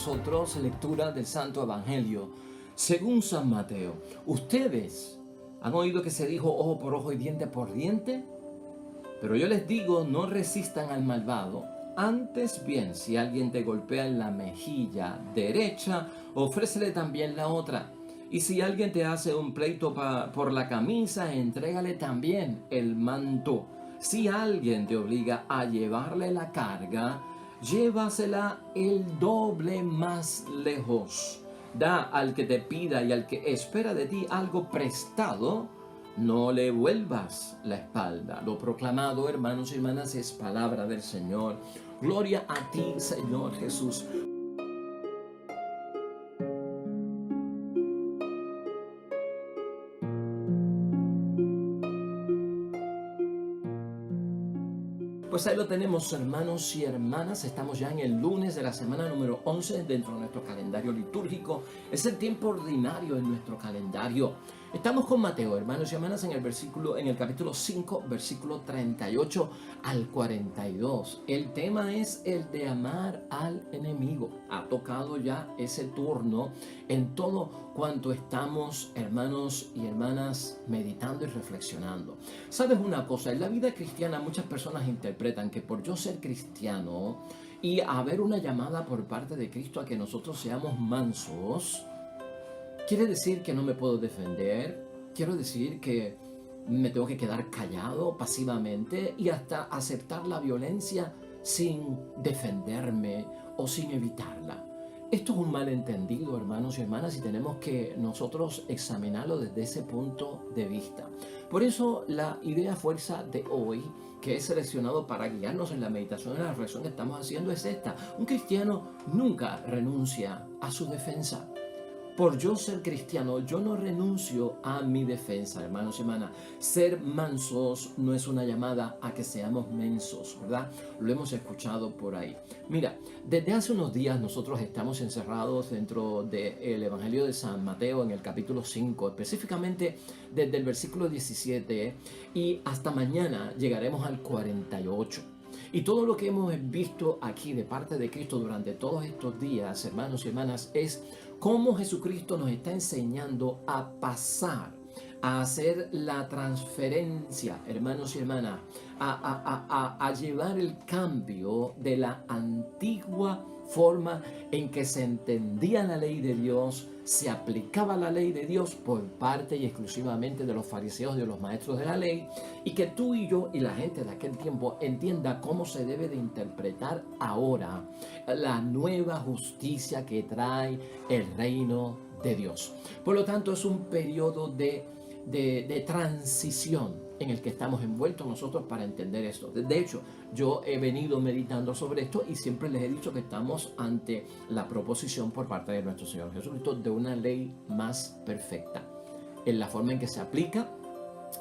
nosotros lectura del Santo Evangelio según San Mateo. ¿Ustedes han oído que se dijo ojo por ojo y diente por diente? Pero yo les digo, no resistan al malvado. Antes bien, si alguien te golpea en la mejilla derecha, ofrécele también la otra. Y si alguien te hace un pleito por la camisa, entrégale también el manto. Si alguien te obliga a llevarle la carga, llévasela el doble más lejos. Da al que te pida y al que espera de ti algo prestado, no le vuelvas la espalda. Lo proclamado, hermanos y hermanas, es palabra del Señor. Gloria a ti, Señor Jesús. Pues ahí lo tenemos, hermanos y hermanas. Estamos ya en el lunes de la semana número 11 dentro de nuestro calendario litúrgico. Es el tiempo ordinario en nuestro calendario. Estamos con Mateo, hermanos y hermanas, en el capítulo 5, versículo 38 al 42. El tema es el de amar al enemigo. Ha tocado ya ese turno en todo cuanto estamos, hermanos y hermanas, meditando y reflexionando. ¿Sabes una cosa? En la vida cristiana muchas personas interpretan que por yo ser cristiano y haber una llamada por parte de Cristo a que nosotros seamos mansos, quiere decir que no me puedo defender, quiero decir que me tengo que quedar callado pasivamente y hasta aceptar la violencia sin defenderme o sin evitarla. Esto es un malentendido, hermanos y hermanas, y tenemos que nosotros examinarlo desde ese punto de vista. Por eso la idea fuerza de hoy, que he seleccionado para guiarnos en la meditación y la reflexión que estamos haciendo, es esta. Un cristiano nunca renuncia a su defensa. Por yo ser cristiano, yo no renuncio a mi defensa, hermanos y hermanas. Ser mansos no es una llamada a que seamos mensos, ¿verdad? Lo hemos escuchado por ahí. Mira, desde hace unos días nosotros estamos encerrados dentro del Evangelio de San Mateo en el capítulo 5, específicamente desde el versículo 17 y hasta mañana llegaremos al 48. Y todo lo que hemos visto aquí de parte de Cristo durante todos estos días, hermanos y hermanas, es cómo Jesucristo nos está enseñando a pasar, a hacer la transferencia, hermanos y hermanas, a llevar el cambio de la antigua forma en que se entendía la ley de Dios, se aplicaba la ley de Dios por parte y exclusivamente de los fariseos y de los maestros de la ley, y que tú y yo y la gente de aquel tiempo entienda cómo se debe de interpretar ahora la nueva justicia que trae el reino de Dios. Por lo tanto, es un periodo de transición en el que estamos envueltos nosotros para entender esto. De hecho, yo he venido meditando sobre esto y siempre les he dicho que estamos ante la proposición por parte de nuestro Señor Jesucristo de una ley más perfecta, en la forma en que se aplica,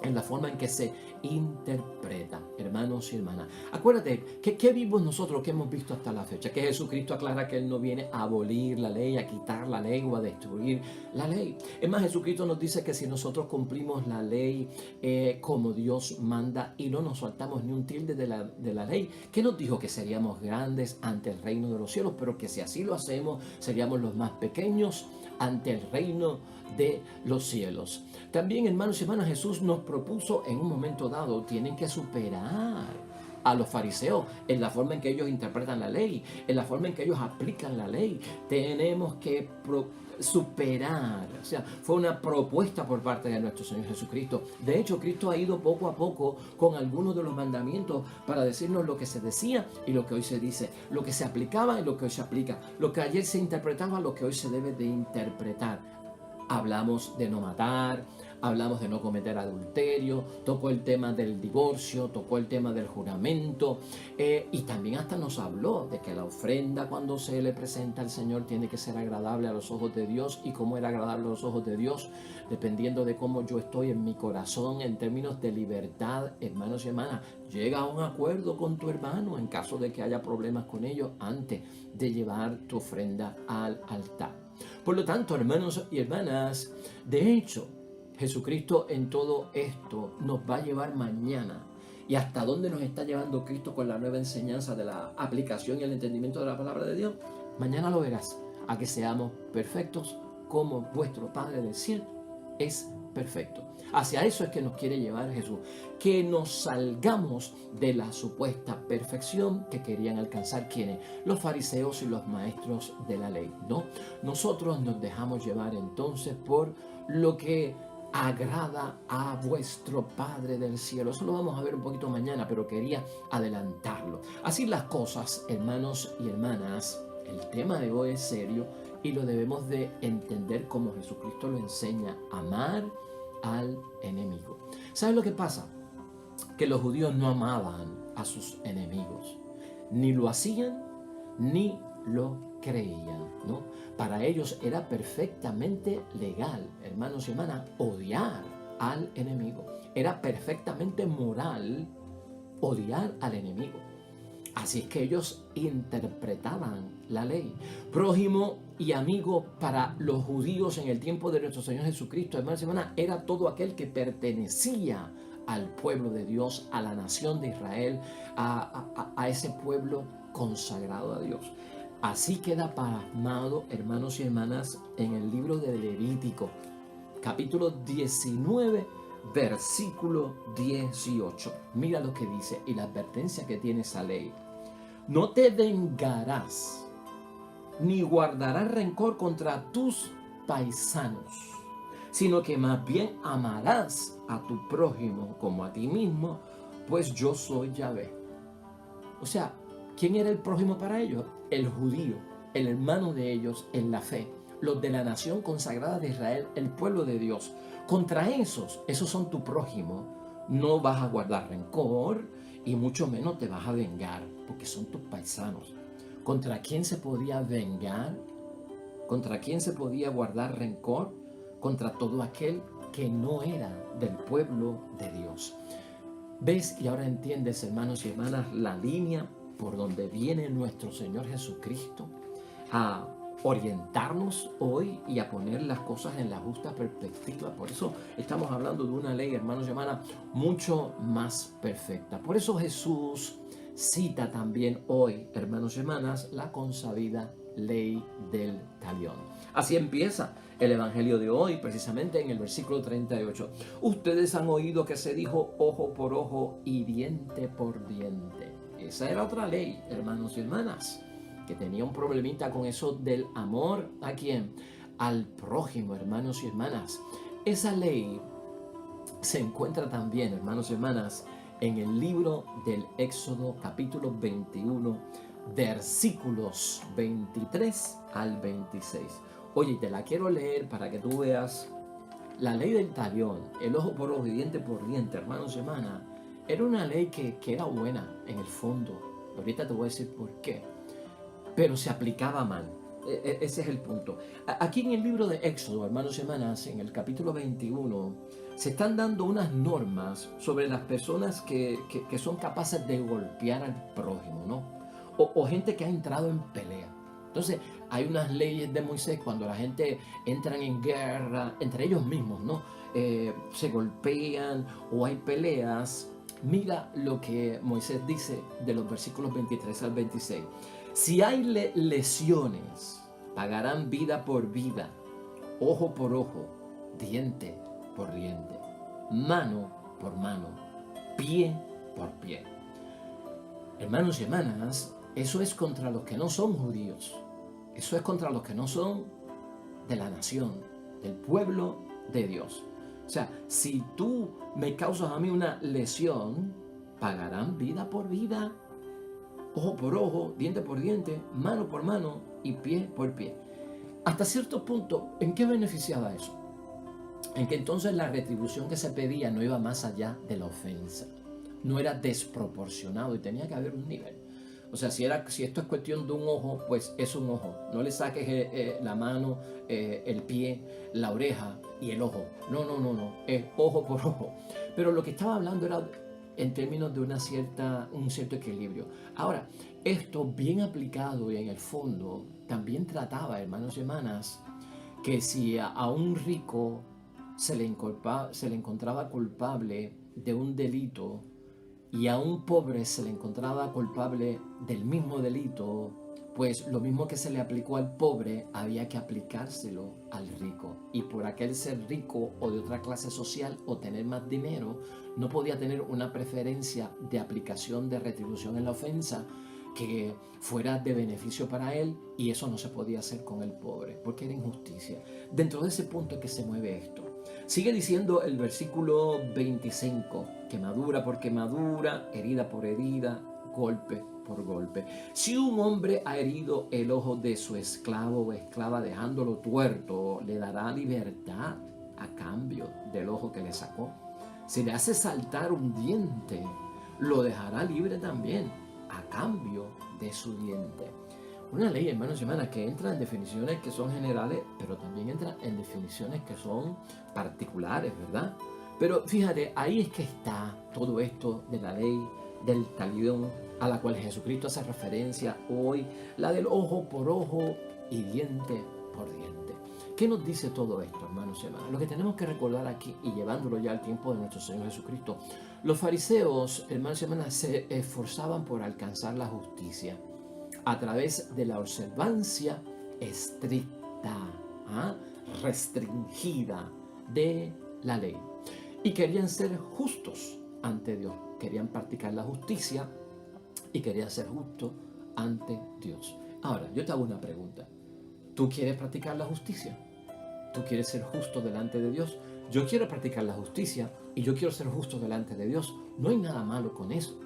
en la forma en que se interpreta, hermanos y hermanas. Acuérdate que ¿qué vimos nosotros que hemos visto hasta la fecha? Que Jesucristo aclara que Él no viene a abolir la ley, a quitar la ley o a destruir la ley. Es más, Jesucristo nos dice que si nosotros cumplimos la ley como Dios manda y no nos saltamos ni un tilde de la ley, que nos dijo que seríamos grandes ante el reino de los cielos, pero que si así lo hacemos, seríamos los más pequeños ante el reino de los cielos. También, hermanos y hermanas, Jesús nos propuso en un momento dado, tienen que superar a los fariseos en la forma en que ellos interpretan la ley, en la forma en que ellos aplican la ley. Tenemos que superar, o sea, fue una propuesta por parte de nuestro Señor Jesucristo. De hecho, Cristo ha ido poco a poco con algunos de los mandamientos para decirnos lo que se decía y lo que hoy se dice, lo que se aplicaba y lo que hoy se aplica, lo que ayer se interpretaba, lo que hoy se debe de interpretar. Hablamos de no matar, hablamos de no cometer adulterio, tocó el tema del divorcio, tocó el tema del juramento, y también hasta nos habló de que la ofrenda cuando se le presenta al Señor tiene que ser agradable a los ojos de Dios. Y cómo era agradable a los ojos de Dios, dependiendo de cómo yo estoy en mi corazón en términos de libertad. Hermanos y hermanas, llega a un acuerdo con tu hermano en caso de que haya problemas con ellos antes de llevar tu ofrenda al altar. Por lo tanto, hermanos y hermanas, de hecho, Jesucristo en todo esto nos va a llevar mañana. ¿Y hasta dónde nos está llevando Cristo con la nueva enseñanza de la aplicación y el entendimiento de la palabra de Dios? Mañana lo verás. a que seamos perfectos como vuestro Padre del cielo es perfecto. Hacia eso es que nos quiere llevar Jesús, que nos salgamos de la supuesta perfección que querían alcanzar quienes, los fariseos y los maestros de la ley, ¿no? Nosotros nos dejamos llevar entonces por lo que agrada a vuestro Padre del cielo. Eso lo vamos a ver un poquito mañana, pero quería adelantarlo. Así las cosas, hermanos y hermanas, el tema de hoy es serio y lo debemos de entender como Jesucristo lo enseña: amar al enemigo. ¿Sabes lo que pasa? Que los judíos no amaban a sus enemigos, ni lo hacían ni lo creían, ¿no? Para ellos era perfectamente legal, hermanos y hermanas, odiar al enemigo. Era perfectamente moral odiar al enemigo. Así es que ellos interpretaban la ley. Prójimo y amigo para los judíos en el tiempo de nuestro Señor Jesucristo, hermanos y hermanas, era todo aquel que pertenecía al pueblo de Dios, a la nación de Israel, a ese pueblo consagrado a Dios. Así queda plasmado, hermanos y hermanas, en el libro de Levítico, capítulo 19, versículo 18. Mira lo que dice y la advertencia que tiene esa ley. No te vengarás, ni guardarás rencor contra tus paisanos, sino que más bien amarás a tu prójimo como a ti mismo, pues yo soy Yahvé. O sea, ¿quién era el prójimo para ellos? El judío, el hermano de ellos en la fe, los de la nación consagrada de Israel, el pueblo de Dios. Contra esos son tu prójimo. No vas a guardar rencor y mucho menos te vas a vengar, porque son tus paisanos. ¿Contra quién se podía vengar? ¿Contra quién se podía guardar rencor? Contra todo aquel que no era del pueblo de Dios. ¿Ves? Y ahora entiendes, hermanos y hermanas, la línea por donde viene nuestro Señor Jesucristo a orientarnos hoy y a poner las cosas en la justa perspectiva. Por eso estamos hablando de una ley, hermanos y hermanas, mucho más perfecta. Por eso Jesús cita también hoy, hermanos y hermanas, la consabida ley del talión. Así empieza el evangelio de hoy, precisamente en el versículo 38. Ustedes han oído que se dijo ojo por ojo y diente por diente. Esa era otra ley, hermanos y hermanas, que tenía un problemita con eso del amor. ¿A quién? Al prójimo, hermanos y hermanas. Esa ley se encuentra también, hermanos y hermanas, en el libro del Éxodo, capítulo 21, versículos 23 al 26. Oye, te la quiero leer para que tú veas. La ley del talión, el ojo por ojo y diente por diente, hermanos y hermanas, era una ley que era buena en el fondo. Ahorita te voy a decir por qué. Pero se aplicaba mal. Ese es el punto. Aquí en el libro de Éxodo, hermanos y hermanas, en el capítulo 21, se están dando unas normas sobre las personas que son capaces de golpear al prójimo, ¿no? O gente que ha entrado en pelea. Entonces, hay unas leyes de Moisés cuando la gente entra en guerra entre ellos mismos, ¿no? Se golpean o hay peleas. Mira lo que Moisés dice de los versículos 23 al 26. Si hay lesiones, pagarán vida por vida, ojo por ojo, diente por diente, mano por mano, pie por pie. Hermanos y hermanas, eso es contra los que no son judíos. Eso es contra los que no son de la nación, del pueblo de Dios. O sea, si tú me causas a mí una lesión, pagarán vida por vida, ojo por ojo, diente por diente, mano por mano y pie por pie. Hasta cierto punto, ¿en qué beneficiaba eso? En que entonces la retribución que se pedía no iba más allá de la ofensa. No era desproporcionado y tenía que haber un nivel. O sea, si esto es cuestión de un ojo, pues es un ojo. No le saques la mano, el pie, la oreja y el ojo. No. Es ojo por ojo. Pero lo que estaba hablando era en términos de un cierto equilibrio. Ahora, esto bien aplicado y en el fondo también trataba, hermanos y hermanas, que si a un rico se le encontraba culpable de un delito y a un pobre se le encontraba culpable del mismo delito, pues lo mismo que se le aplicó al pobre, había que aplicárselo al rico. Y por aquel ser rico o de otra clase social o tener más dinero, no podía tener una preferencia de aplicación de retribución en la ofensa que fuera de beneficio para él, y eso no se podía hacer con el pobre, porque era injusticia. Dentro de ese punto es que se mueve esto. Sigue diciendo el versículo 25, quemadura por quemadura, herida por herida, golpe por golpe. Si un hombre ha herido el ojo de su esclavo o esclava dejándolo tuerto, le dará libertad a cambio del ojo que le sacó. Si le hace saltar un diente, lo dejará libre también a cambio de su diente. Una ley, hermanos y hermanas, que entra en definiciones que son generales, pero también entra en definiciones que son particulares, ¿verdad? Pero fíjate, ahí es que está todo esto de la ley del talión, a la cual Jesucristo hace referencia hoy, la del ojo por ojo y diente por diente. ¿Qué nos dice todo esto, hermanos y hermanas? Lo que tenemos que recordar aquí, y llevándolo ya al tiempo de nuestro Señor Jesucristo, los fariseos, hermanos y hermanas, se esforzaban por alcanzar la justicia a través de la observancia estricta, restringida de la ley. Y querían ser justos ante Dios, querían practicar la justicia y querían ser justos ante Dios. Ahora, yo te hago una pregunta. ¿Tú quieres practicar la justicia? ¿Tú quieres ser justo delante de Dios? Yo quiero practicar la justicia y yo quiero ser justo delante de Dios. No hay nada malo con eso.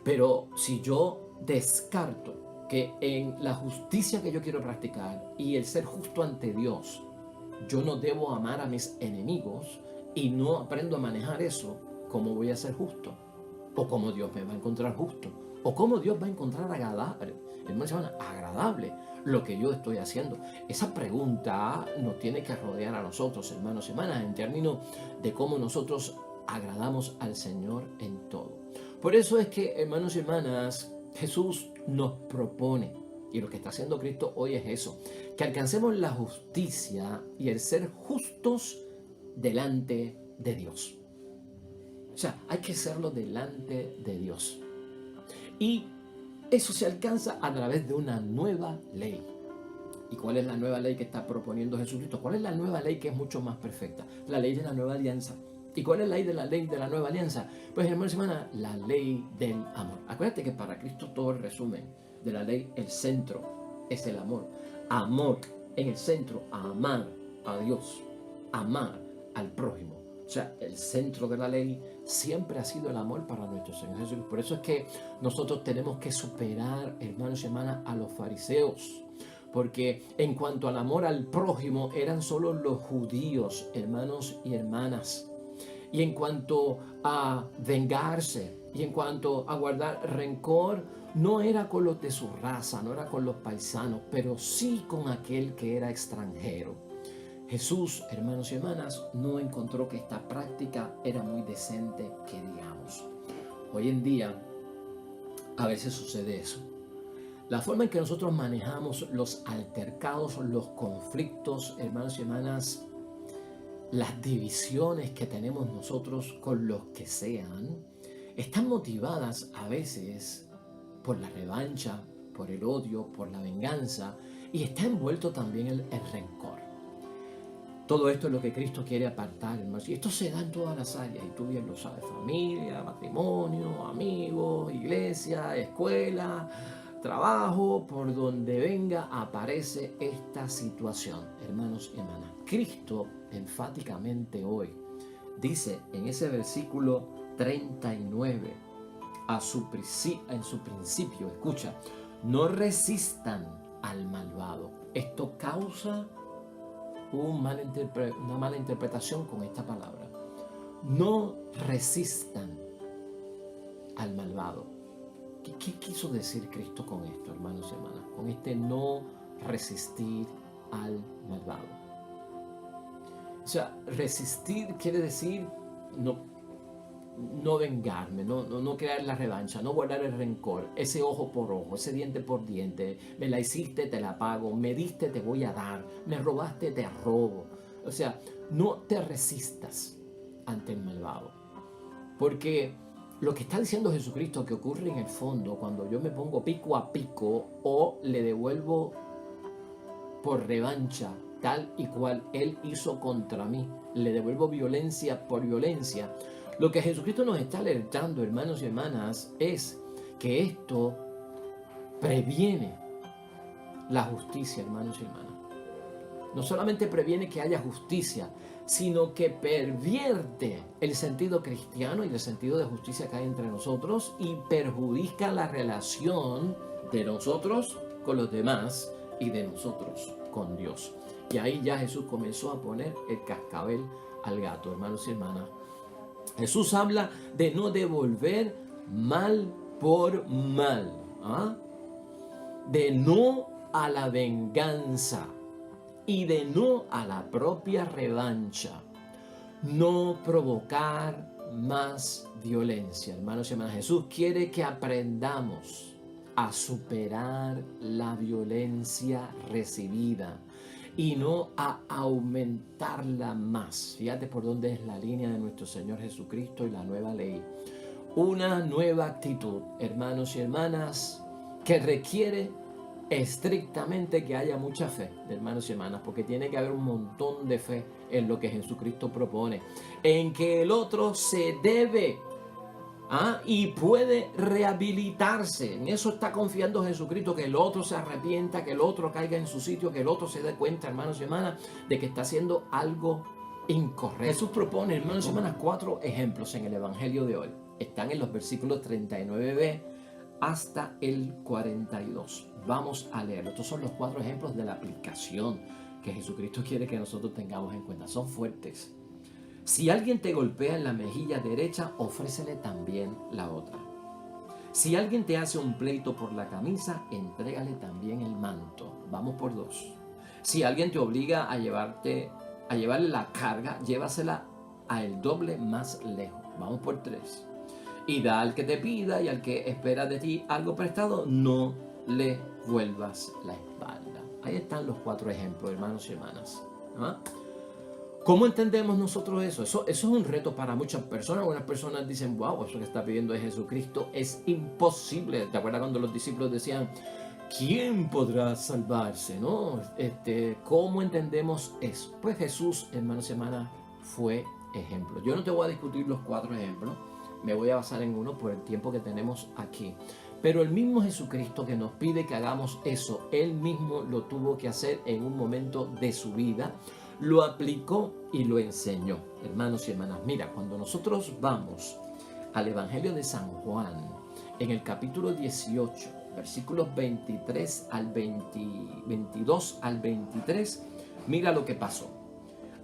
Pero si yo descarto que en la justicia que yo quiero practicar y el ser justo ante Dios, yo no debo amar a mis enemigos y no aprendo a manejar eso, ¿cómo voy a ser justo? ¿O cómo Dios me va a encontrar justo? ¿O cómo Dios va a encontrar agradable lo que yo estoy haciendo? Esa pregunta nos tiene que rodear a nosotros, hermanos y hermanas, en términos de cómo nosotros agradamos al Señor en todo. Por eso es que, hermanos y hermanas, Jesús nos propone, y lo que está haciendo Cristo hoy es eso, que alcancemos la justicia y el ser justos delante de Dios. O sea, hay que serlo delante de Dios. Y eso se alcanza a través de una nueva ley. ¿Y cuál es la nueva ley que está proponiendo Jesucristo? ¿Cuál es la nueva ley que es mucho más perfecta? La ley de la nueva alianza. ¿Y cuál es la ley de la nueva alianza? Pues, hermanos y hermanas, la ley del amor. Acuérdate que para Cristo todo el resumen de la ley, el centro es el amor. Amor en el centro, amar a Dios, amar al prójimo. O sea, el centro de la ley siempre ha sido el amor para nuestro Señor Jesús. Por eso es que nosotros tenemos que superar, hermanos y hermanas, a los fariseos. Porque en cuanto al amor al prójimo, eran solo los judíos, hermanos y hermanas. Y en cuanto a vengarse, y en cuanto a guardar rencor, no era con los de su raza, no era con los paisanos, pero sí con aquel que era extranjero. Jesús, hermanos y hermanas, no encontró que esta práctica era muy decente, que digamos. Hoy en día, a veces sucede eso. La forma en que nosotros manejamos los altercados, los conflictos, hermanos y hermanas, las divisiones que tenemos nosotros con los que sean, están motivadas a veces por la revancha, por el odio, por la venganza, y está envuelto también el rencor. Todo esto es lo que Cristo quiere apartar, hermanos. Y esto se da en todas las áreas, y tú bien lo sabes: familia, matrimonio, amigos, iglesia, escuela, trabajo, por donde venga aparece esta situación, hermanos y hermanas. Cristo enfáticamente hoy dice en ese versículo 39, en su principio, escucha: no resistan al malvado. Esto causa una mala interpretación con esta palabra. No resistan al malvado. ¿Qué quiso decir Cristo con esto, hermanos y hermanas? Con este no resistir al malvado. O sea, resistir quiere decir no vengarme, no crear la revancha, no guardar el rencor, ese ojo por ojo, ese diente por diente. Me la hiciste, te la pago; me diste, te voy a dar; me robaste, te robo. O sea, no te resistas ante el malvado, porque lo que está diciendo Jesucristo que ocurre en el fondo cuando yo me pongo pico a pico o le devuelvo por revancha tal y cual Él hizo contra mí, le devuelvo violencia por violencia. Lo que Jesucristo nos está alertando, hermanos y hermanas, es que esto previene la justicia, hermanos y hermanas. No solamente previene que haya justicia, sino que pervierte el sentido cristiano y el sentido de justicia que hay entre nosotros y perjudica la relación de nosotros con los demás y de nosotros con Dios. Y ahí ya Jesús comenzó a poner el cascabel al gato, hermanos y hermanas. Jesús habla de no devolver mal por mal, de no a la venganza y de no a la propia revancha, no provocar más violencia, hermanos y hermanas. Jesús quiere que aprendamos a superar la violencia recibida y no a aumentarla más. Fíjate por dónde es la línea de nuestro Señor Jesucristo y la nueva ley. Una nueva actitud, hermanos y hermanas, que requiere estrictamente que haya mucha fe, hermanos y hermanas, porque tiene que haber un montón de fe en lo que Jesucristo propone, en que el otro se debe y puede rehabilitarse. En eso está confiando Jesucristo, que el otro se arrepienta, que el otro caiga en su sitio, que el otro se dé cuenta, hermanos y hermanas, de que está haciendo algo incorrecto. Jesús propone, hermanos y hermanas, 4 ejemplos en el Evangelio de hoy. Están en los versículos 39b hasta el 42. Vamos a leerlo. Estos son los 4 ejemplos de la aplicación que Jesucristo quiere que nosotros tengamos en cuenta. Son fuertes. Si alguien te golpea en la mejilla derecha, ofrécele también la otra. Si alguien te hace un pleito por la camisa, entrégale también el manto. Vamos por 2. Si alguien te obliga a llevarle la carga, llévasela a el doble más lejos. Vamos por 3. Y da al que te pida y al que espera de ti algo prestado, no le vuelvas la espalda. Ahí están los 4 ejemplos, hermanos y hermanas. ¿Cómo entendemos nosotros eso? Eso es un reto para muchas personas. Algunas personas dicen, wow, eso que está pidiendo es Jesucristo es imposible. ¿Te acuerdas cuando los discípulos decían, ¿quién podrá salvarse? ¿No? ¿Cómo entendemos eso? Pues Jesús, hermanos y hermanas, fue ejemplo. Yo no te voy a discutir los 4 ejemplos. Me voy a basar en uno por el tiempo que tenemos aquí. Pero el mismo Jesucristo que nos pide que hagamos eso, Él mismo lo tuvo que hacer en un momento de su vida. Lo aplicó y lo enseñó. Hermanos y hermanas, mira, cuando nosotros vamos al Evangelio de San Juan, en el capítulo 18, versículos 22 al 23, mira lo que pasó.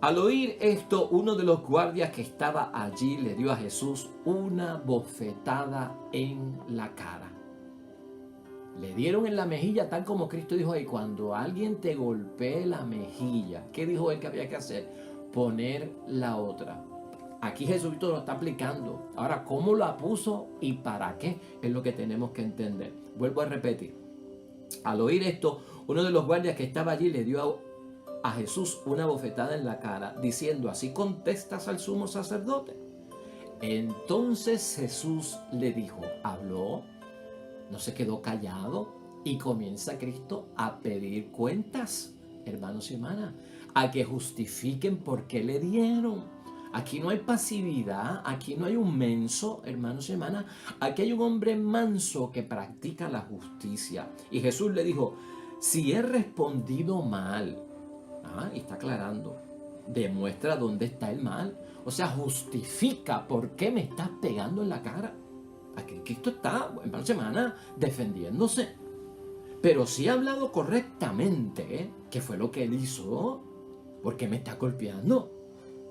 Al oír esto, uno de los guardias que estaba allí le dio a Jesús una bofetada en la cara. Le dieron en la mejilla, tal como Cristo dijo ahí, cuando alguien te golpee la mejilla, ¿qué dijo él que había que hacer? Poner la otra. Aquí Jesucristo lo está aplicando. Ahora, ¿cómo la puso y para qué? Es lo que tenemos que entender. Vuelvo a repetir. Al oír esto, uno de los guardias que estaba allí le dio a Jesús una bofetada en la cara, diciendo, ¿así contestas al sumo sacerdote? Entonces Jesús le dijo, habló, no se quedó callado y comienza Cristo a pedir cuentas, hermanos y hermanas, a que justifiquen por qué le dieron. Aquí no hay pasividad, aquí no hay un menso, hermanos y hermanas, aquí hay un hombre manso que practica la justicia. Y Jesús le dijo, si he respondido mal, y está aclarando, demuestra dónde está el mal, o sea, justifica por qué me estás pegando en la cara. Aquí Cristo está, hermanos y hermanas, defendiéndose. Pero si ha hablado correctamente, ¿qué fue lo que él hizo? ¿Por qué me está golpeando?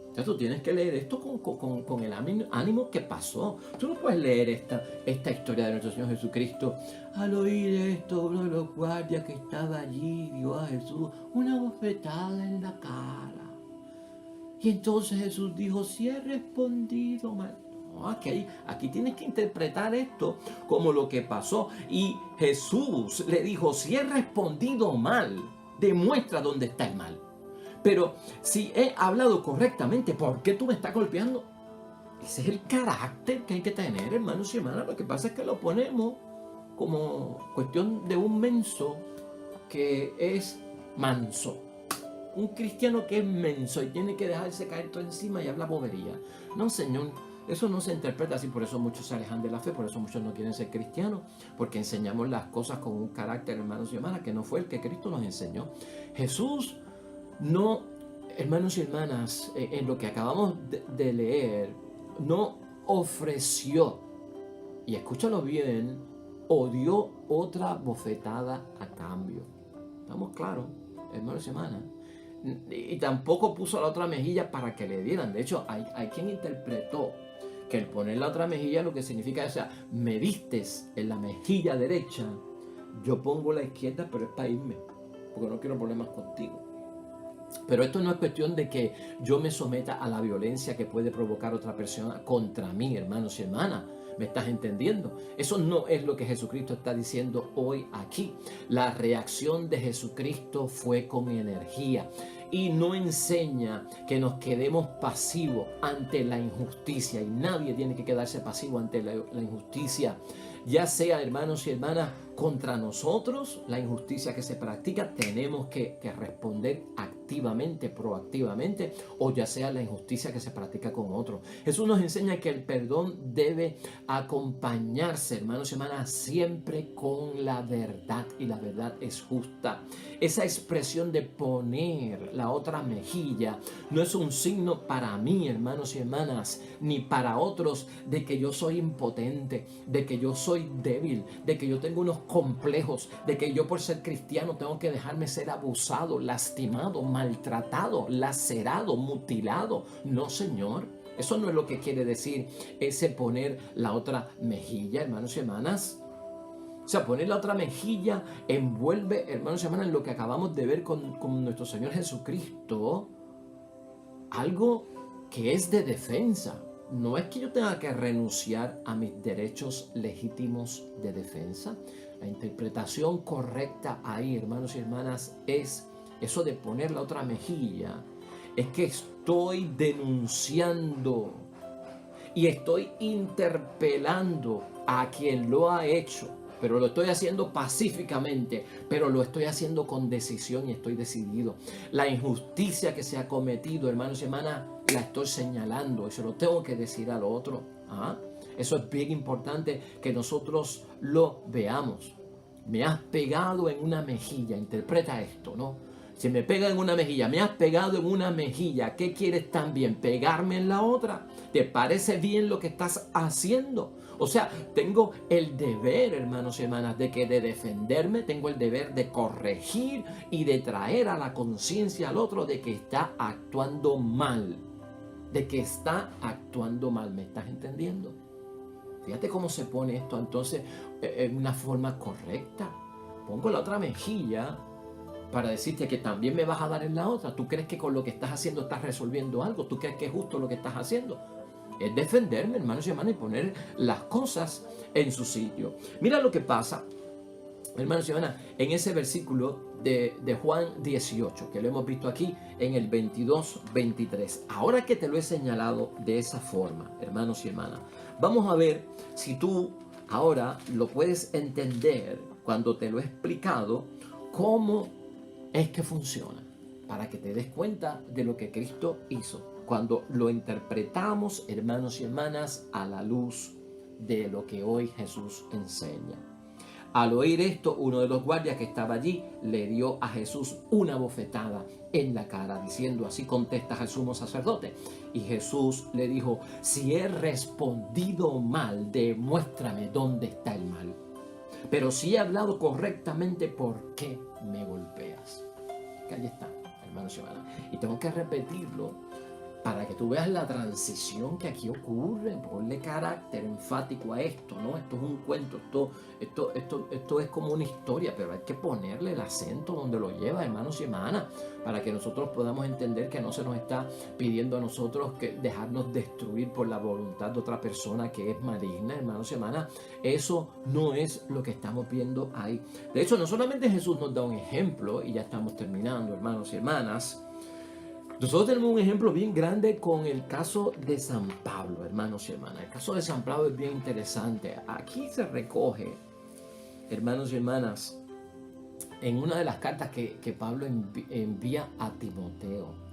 Entonces tú tienes que leer esto con el ánimo que pasó. Tú no puedes leer esta historia de nuestro Señor Jesucristo. Al oír esto, uno de los guardias que estaba allí dio a Jesús una bofetada en la cara. Y entonces Jesús dijo, si he respondido mal. No, aquí tienes que interpretar esto como lo que pasó. Y Jesús le dijo, si he respondido mal, demuestra dónde está el mal. Pero si he hablado correctamente, ¿por qué tú me estás golpeando? Ese es el carácter que hay que tener, hermanos y hermanas. Lo que pasa es que lo ponemos como cuestión de un menso que es manso. Un cristiano que es menso y tiene que dejarse caer todo encima y habla bobería. No, Señor, eso no se interpreta así. Por eso muchos se alejan de la fe, por eso muchos no quieren ser cristianos, porque enseñamos las cosas con un carácter, hermanos y hermanas, que no fue el que Cristo nos enseñó. Jesús no, hermanos y hermanas, en lo que acabamos de leer, no ofreció, y escúchalo bien, o dio otra bofetada a cambio. ¿Estamos claros, hermanos y hermanas? Y tampoco puso la otra mejilla para que le dieran. De hecho, hay quien interpretó que el poner la otra mejilla lo que significa, o sea, me vistes en la mejilla derecha, yo pongo la izquierda, pero es para irme, porque no quiero problemas contigo. Pero esto no es cuestión de que yo me someta a la violencia que puede provocar otra persona contra mí, hermanos y hermanas. ¿Me estás entendiendo? Eso no es lo que Jesucristo está diciendo hoy aquí. La reacción de Jesucristo fue con energía y no enseña que nos quedemos pasivos ante la injusticia, y nadie tiene que quedarse pasivo ante la injusticia, ya sea, hermanos y hermanas, contra nosotros, la injusticia que se practica, tenemos que responder activamente, proactivamente, o ya sea la injusticia que se practica con otros. Jesús nos enseña que el perdón debe acompañarse, hermanos y hermanas, siempre con la verdad, y la verdad es justa. Esa expresión de poner la otra mejilla no es un signo para mí, hermanos y hermanas, ni para otros, de que yo soy impotente, de que yo soy débil, de que yo tengo unos complejos, de que yo por ser cristiano tengo que dejarme ser abusado, lastimado, maltratado, lacerado, mutilado. No, Señor. Eso no es lo que quiere decir ese poner la otra mejilla, hermanos y hermanas. O sea, poner la otra mejilla envuelve, hermanos y hermanas, en lo que acabamos de ver con nuestro Señor Jesucristo, algo que es de defensa. No es que yo tenga que renunciar a mis derechos legítimos de defensa. La interpretación correcta ahí, hermanos y hermanas, es eso de poner la otra mejilla. Es que estoy denunciando y estoy interpelando a quien lo ha hecho, pero lo estoy haciendo pacíficamente, pero lo estoy haciendo con decisión y estoy decidido. La injusticia que se ha cometido, hermanos y hermanas, la estoy señalando y se lo tengo que decir al otro. Eso es bien importante que nosotros lo veamos. Me has pegado en una mejilla, interpreta esto, ¿no? Si me pega en una mejilla, me has pegado en una mejilla, ¿qué quieres también? ¿Pegarme en la otra? ¿Te parece bien lo que estás haciendo? O sea, tengo el deber, hermanos y hermanas, de defenderme, tengo el deber de corregir y de traer a la conciencia al otro de que está actuando mal. De que está actuando mal, ¿me estás entendiendo? Fíjate cómo se pone esto entonces en una forma correcta. Pongo la otra mejilla para decirte que también me vas a dar en la otra. ¿Tú crees que con lo que estás haciendo estás resolviendo algo? ¿Tú crees que es justo lo que estás haciendo? Es defenderme, hermanos y hermanas, y poner las cosas en su sitio. Mira lo que pasa, hermanos y hermanas, en ese versículo de Juan 18, que lo hemos visto aquí en el 22-23. Ahora que te lo he señalado de esa forma, hermanos y hermanas, vamos a ver si tú ahora lo puedes entender cuando te lo he explicado, cómo es que funciona, para que te des cuenta de lo que Cristo hizo cuando lo interpretamos, hermanos y hermanas, a la luz de lo que hoy Jesús enseña. Al oír esto, uno de los guardias que estaba allí le dio a Jesús una bofetada en la cara, diciendo: así contestas al sumo sacerdote. Y Jesús le dijo: si he respondido mal, demuéstrame dónde está el mal. Pero si he hablado correctamente, ¿por qué me golpeas? Que ahí está, hermanos y hermanas. Y tengo que repetirlo para que tú veas la transición que aquí ocurre. Ponle carácter enfático a esto, ¿no? Esto es un cuento, esto es como una historia, pero hay que ponerle el acento donde lo lleva, hermanos y hermanas, para que nosotros podamos entender que no se nos está pidiendo a nosotros que dejarnos destruir por la voluntad de otra persona que es maligna, hermanos y hermanas. Eso no es lo que estamos viendo ahí. De hecho, no solamente Jesús nos da un ejemplo, y ya estamos terminando, hermanos y hermanas, Nosotros tenemos un ejemplo bien grande con el caso de San Pablo, hermanos y hermanas. El caso de San Pablo es bien interesante. Aquí se recoge, hermanos y hermanas, en una de las cartas que Pablo envía a Timoteo,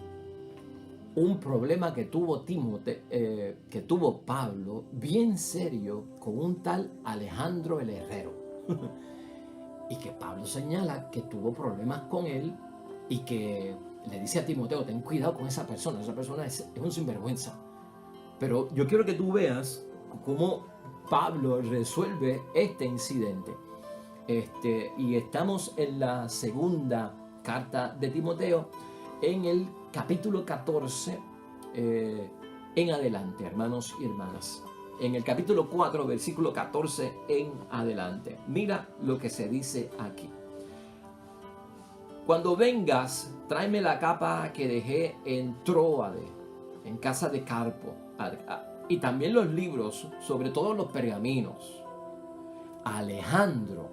un problema que tuvo Pablo bien serio con un tal Alejandro el Herrero. Y que Pablo señala que tuvo problemas con él y que le dice a Timoteo, ten cuidado con esa persona es un sinvergüenza. Pero yo quiero que tú veas cómo Pablo resuelve este incidente. Y estamos en la segunda carta de Timoteo, en el capítulo 14 en adelante, hermanos y hermanas. En el capítulo 4, versículo 14 en adelante. Mira lo que se dice aquí. Cuando vengas, tráeme la capa que dejé en Tróade, en casa de Carpo, y también los libros, sobre todo los pergaminos. Alejandro,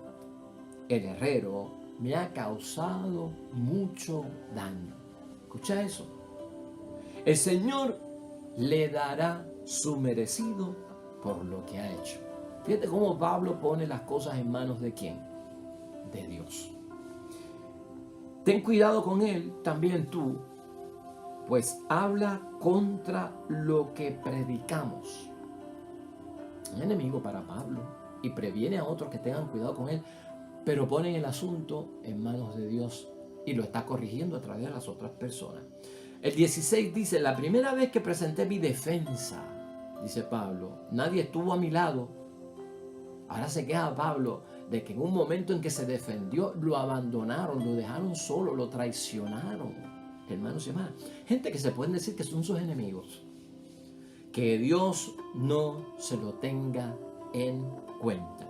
el herrero, me ha causado mucho daño. ¿Escucha eso? El Señor le dará su merecido por lo que ha hecho. Fíjate cómo Pablo pone las cosas en manos de ¿quién? De Dios. Ten cuidado con él, también tú, pues habla contra lo que predicamos. Un enemigo para Pablo y previene a otros que tengan cuidado con él, pero ponen el asunto en manos de Dios y lo está corrigiendo a través de las otras personas. El 16 dice, la primera vez que presenté mi defensa, dice Pablo, nadie estuvo a mi lado. Ahora se queja Pablo de que en un momento en que se defendió, lo abandonaron, lo dejaron solo, lo traicionaron. Hermanos y hermanas, gente que se pueden decir que son sus enemigos. Que Dios no se lo tenga en cuenta.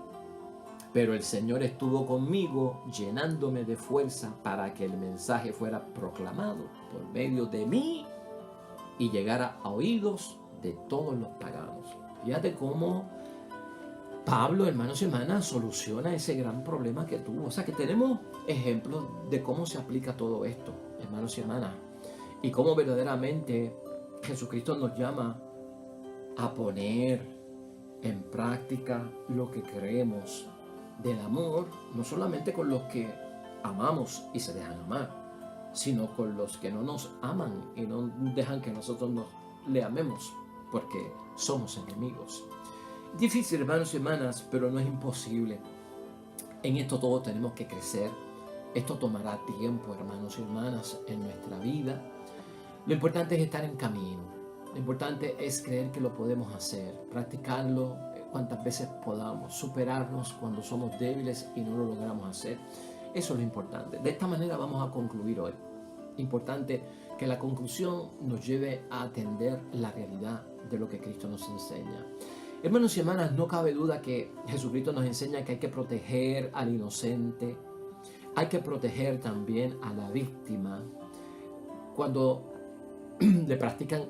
Pero el Señor estuvo conmigo, llenándome de fuerza para que el mensaje fuera proclamado por medio de mí y llegara a oídos de todos los paganos. Fíjate cómo Pablo, hermanos y hermanas, soluciona ese gran problema que tuvo. O sea que tenemos ejemplos de cómo se aplica todo esto, hermanos y hermanas, y cómo verdaderamente Jesucristo nos llama a poner en práctica lo que creemos del amor, no solamente con los que amamos y se dejan amar, sino con los que no nos aman y no dejan que nosotros le amemos, porque somos enemigos. Difícil, hermanos y hermanas, pero no es imposible. En esto todos tenemos que crecer. Esto tomará tiempo, hermanos y hermanas, en nuestra vida. Lo importante es estar en camino. Lo importante es creer que lo podemos hacer, practicarlo cuantas veces podamos, superarnos cuando somos débiles y no lo logramos hacer. Eso es lo importante. De esta manera vamos a concluir hoy. Importante que la conclusión nos lleve a atender la realidad de lo que Cristo nos enseña. Hermanos y hermanas, no cabe duda que Jesucristo nos enseña que hay que proteger al inocente, hay que proteger también a la víctima cuando le practican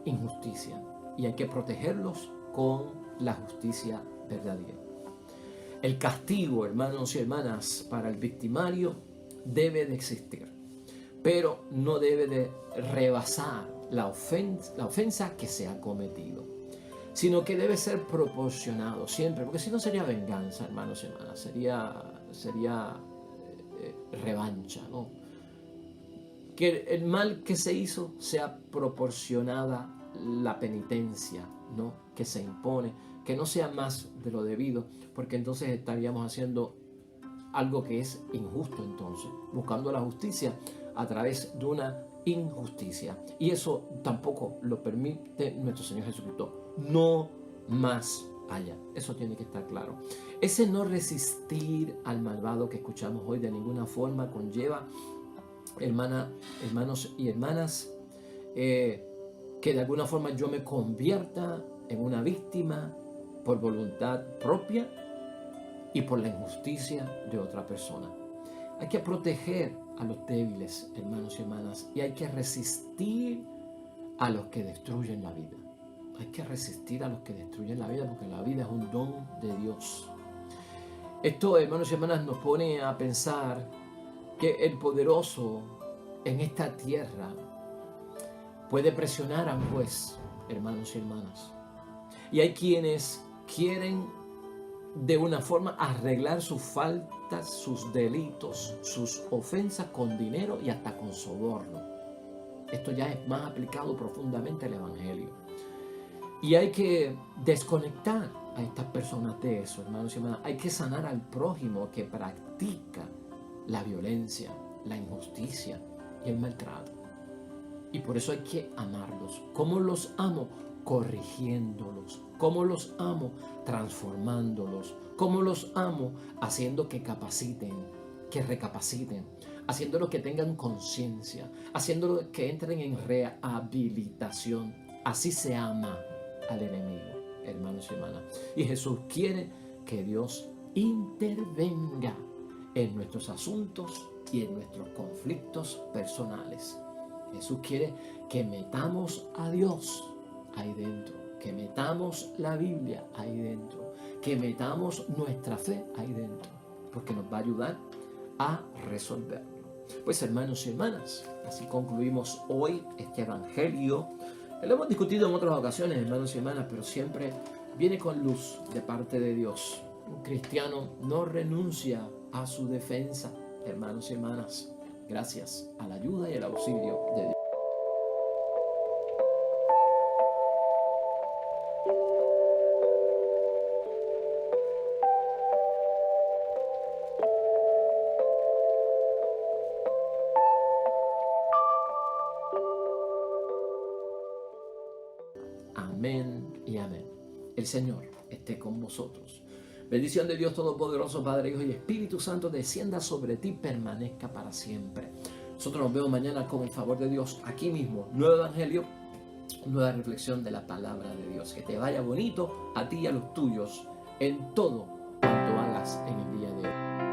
injusticia, y hay que protegerlos con la justicia verdadera. El castigo, hermanos y hermanas, para el victimario debe de existir, pero no debe de rebasar la ofensa que se ha cometido, sino que debe ser proporcionado siempre, porque si no sería venganza, hermanos y hermanas, sería revancha, ¿no? Que el mal que se hizo sea proporcionada la penitencia, ¿no?, que se impone, que no sea más de lo debido, porque entonces estaríamos haciendo algo que es injusto, entonces, buscando la justicia a través de una injusticia. Y eso tampoco lo permite nuestro Señor Jesucristo. No más allá. Eso tiene que estar claro. Ese no resistir al malvado que escuchamos hoy de ninguna forma conlleva, hermanos y hermanas, que de alguna forma yo me convierta en una víctima por voluntad propia y por la injusticia de otra persona. Hay que proteger a los débiles, hermanos y hermanas, y hay que resistir a los que destruyen la vida. Hay que resistir a los que destruyen la vida, porque la vida es un don de Dios. Esto, hermanos y hermanas, nos pone a pensar que el poderoso en esta tierra puede presionar al juez, hermanos y hermanas. Y hay quienes quieren de una forma arreglar sus faltas, sus delitos, sus ofensas con dinero y hasta con soborno. Esto ya es más aplicado profundamente al Evangelio. Y hay que desconectar a estas personas de eso, hermanos y hermanas. Hay que sanar al prójimo que practica la violencia, la injusticia y el maltrato. Y por eso hay que amarlos. ¿Cómo los amo? Corrigiéndolos. ¿Cómo los amo? Transformándolos. ¿Cómo los amo? Haciendo que capaciten, que recapaciten, haciéndolos que tengan conciencia, haciéndolos que entren en rehabilitación. Así se ama al enemigo, hermanos y hermanas. Y Jesús quiere que Dios intervenga en nuestros asuntos y en nuestros conflictos personales. Jesús quiere que metamos a Dios ahí dentro, que metamos la Biblia ahí dentro, que metamos nuestra fe ahí dentro, porque nos va a ayudar a resolverlo. Pues hermanos y hermanas, así concluimos hoy este evangelio. Lo hemos discutido en otras ocasiones, hermanos y hermanas, pero siempre viene con luz de parte de Dios. Un cristiano no renuncia a su defensa, hermanos y hermanas, gracias a la ayuda y el auxilio de Dios. Amén y amén. El Señor esté con vosotros. Bendición de Dios Todopoderoso, Padre, Hijo y Espíritu Santo, descienda sobre ti, permanezca para siempre. Nosotros nos vemos mañana con el favor de Dios aquí mismo. Nuevo evangelio, nueva reflexión de la palabra de Dios. Que te vaya bonito a ti y a los tuyos en todo cuanto hagas en el día de hoy.